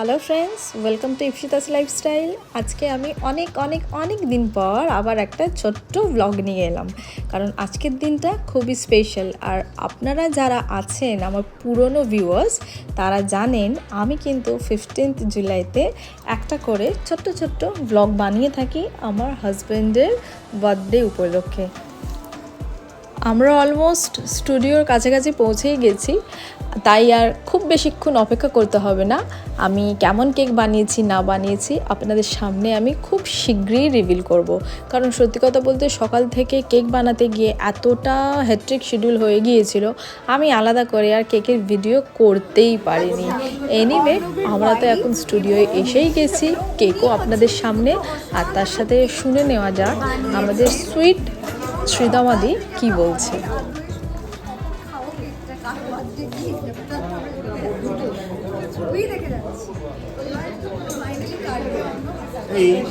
Hello friends, welcome to Ipsita's lifestyle. আজকে আমি অনেক দিন পর আবার একটা ছোট্ট ব্লগ নিয়ে এলাম, কারণ আজকের দিনটা খুবই স্পেশাল। আর আপনারা যারা আছেন আমার পুরনো ভিউয়ার্স, তারা জানেন আমি কিন্তু 15 জুলাইতে একটা করে ছোট্ট ব্লগ বানিয়ে থাকি আমার হাজব্যান্ডের বার্থডে উপলক্ষে। আমরা অলমোস্ট স্টুডিওর কাছাকাছি পৌঁছেই গেছি, তাই আর খুব বেশিক্ষণ অপেক্ষা করতে হবে না। আমি কেমন কেক বানিয়েছি না বানিয়েছি আপনাদের সামনে আমি খুব শীঘ্রই রিভিল করব, কারণ সত্যি কথা বলতে সকাল থেকে কেক বানাতে গিয়ে এতটা হেট্রিক শিডিউল হয়ে গিয়েছিল, আমি আলাদা করে আর কেকের ভিডিও করতেই পারিনি। এনিওয়ে, আমরা তো এখন স্টুডিওয়ে এসেই গেছি, কেকও আপনাদের সামনে। আর তার সাথে শুনে নেওয়া যাক আমাদের সুইট শ্রীদামাদি কি বলছে।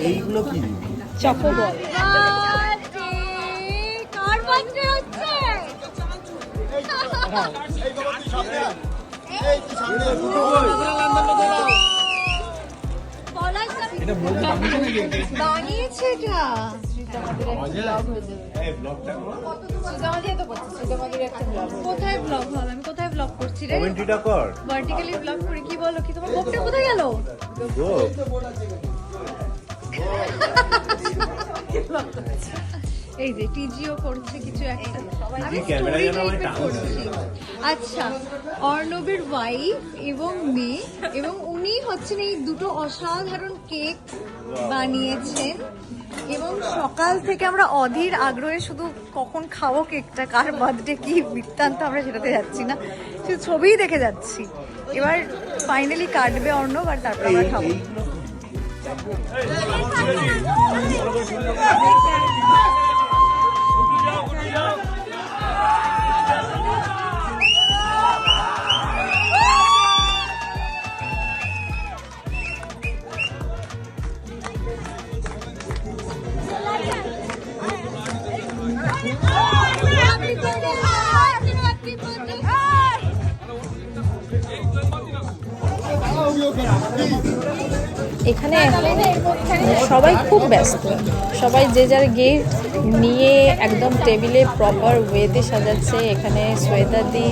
এইগুলো কি চকো বল। বানিয়েছে এটা কোথায় ব্লগ হল? আমি কোথায় ব্লগ করছি রে? কমেন্ট্রিটা কর। ভার্টিক্যালি ব্লগ করি। কি বলো, কি তোমার গোপটা কোথায় গেল? এই যে টিজিও করছে কিছু একটা। আমি স্টোরি টাইপের করছি। আচ্ছা, অর্ণবের ওয়াইফ এবং মেয়ে, এবং উনি হচ্ছেন এই দুটো অসাধারণ কেক বানিয়েছেন। এবং সকাল থেকে আমরা অধীর আগ্রহে শুধু কখন খাবো কেকটা, কার বার্থডে কি বৃত্তান্ত, আমরা সেটাতে যাচ্ছি না, শুধু ছবিই দেখে যাচ্ছি। এবার ফাইনালি কাটবে অর্ণব, আর তারপর আমরা খাবো। এখানে এখন সবাই খুব ব্যস্ত, সবাই যে যার গিফট নিয়ে একদম টেবিলে প্রপার ওয়েতে সাজাচ্ছে। এখানে শ্বেতাদি,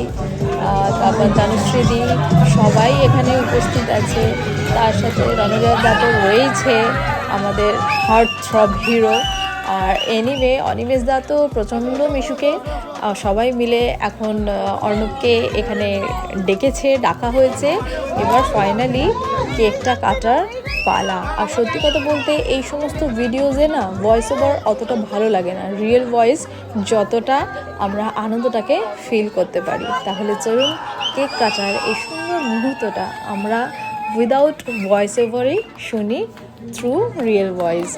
তারপর তনুশ্রীদি, সবাই এখানে উপস্থিত আছে। তার সাথে রণজয় দা তো রয়েছে, আমাদের হার্ট থ্রব হিরো। আর এনিওয়ে, অনিমেষ দা তো প্রচণ্ড মিশুকে। সবাই মিলে এখন অর্ণবকে এখানে ডাকা হয়েছে। এবার ফাইনালি কেকটা কাটার পালা। আর সত্যি কথা বলতে এই সমস্ত ভিডিওজে না ভয়েস ওভার অতটা ভালো লাগে না, রিয়েল ভয়েস যতটা আমরা আনন্দটাকে ফিল করতে পারি। তাহলে চলুন কেক কাটার এই সুন্দর মুহূর্তটা আমরা উইদাউট ভয়েস ওভারই শুনি থ্রু রিয়েল ভয়েস।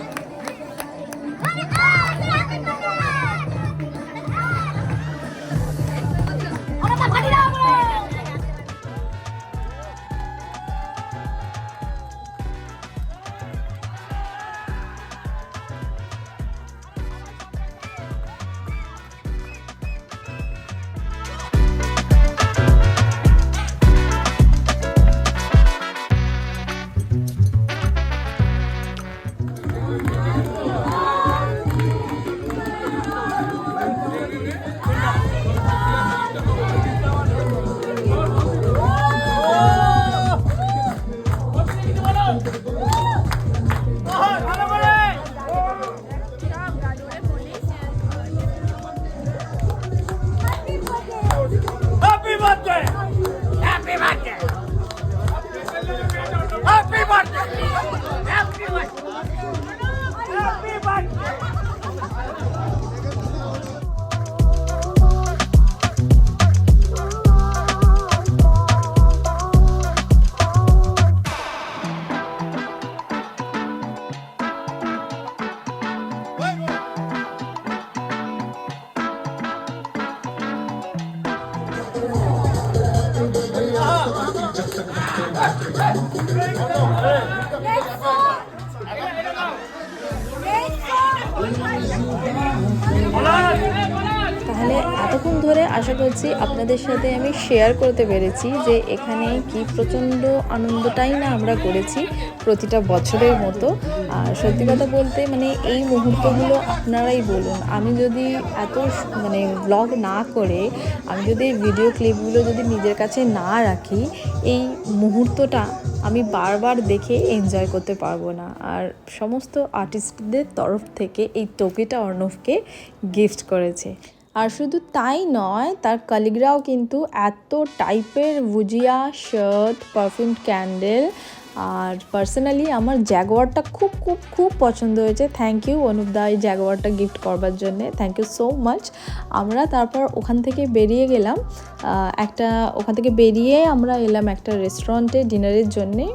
তাহলে এতক্ষণ ধরে আশা করছি আপনাদের সাথে আমি শেয়ার করতে পেরেছি যে এখানে কি প্রচণ্ড আনন্দটাই না আমরা করেছি প্রতিটা বছরের মতো। আর সত্যি কথা বলতে মানে এই মুহূর্তগুলো আপনারাই বলুন, আমি যদি এত মানে ব্লগ না করে আমি যদি ভিডিও ক্লিপগুলো যদি নিজের কাছে না রাখি, এই মুহূর্তটা আমি বারবার দেখে এনজয় করতে পারবো না। আর সমস্ত আর্টিস্টদের তরফ থেকে এই টোকেটা অর্ণবকে গিফট করেছে। আর শুধু তাই নয়, তার কলিগরাও কিন্তু এত টাইপের ভুজিয়া, শার্ট, পারফিউম ক্যান্ডেল, আর পার্সোনালি আমার জ্যাগুয়ারটা খুব খুব খুব পছন্দ হয়েছে। থ্যাংক ইউ অনুপদা এই জ্যাগুয়ারটা গিফট করবার জন্যে, থ্যাংক ইউ সো মাচ। আমরা তারপর ওখান থেকে বেরিয়ে গেলাম, ওখান থেকে বেরিয়ে আমরা এলাম একটা রেস্টুরেন্টে ডিনারের জন্যে।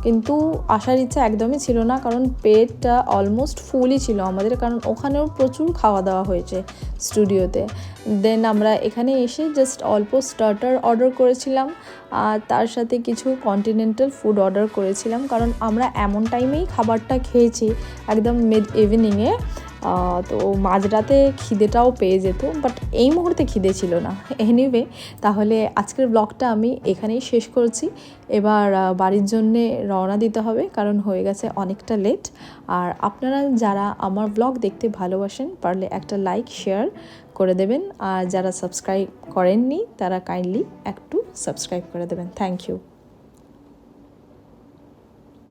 কিন্তু আসার ইচ্ছা একদমই ছিল না, কারণ পেটটা অলমোস্ট ফুলই ছিল আমাদের, কারণ ওখানেও প্রচুর খাওয়া দাওয়া হয়েছে স্টুডিওতে। দেন আমরা এখানে এসে জাস্ট অল্প স্টার্টার অর্ডার করেছিলাম, আর তার সাথে কিছু কন্টিনেন্টাল ফুড অর্ডার করেছিলাম, কারণ আমরা এমন টাইমেই খাবারটা খেয়েছি একদম মিড ইভিনিংয়ে। তো মাঝরাতে খিদেটাও পেয়ে যেত, বাট এই মুহূর্তে খিদে ছিল না। এনিওয়ে, তাহলে আজকের ব্লগটা আমি এখানেই শেষ করছি। এবার বাড়ির জন্যে রওনা দিতে হবে, কারণ হয়ে গেছে অনেকটা লেট। আর আপনারা যারা আমার ব্লগ দেখতে ভালোবাসেন, পারলে একটা লাইক শেয়ার করে দেবেন, আর যারা সাবস্ক্রাইব করেননি তারা কাইন্ডলি একটু সাবস্ক্রাইব করে দেবেন। Thank you.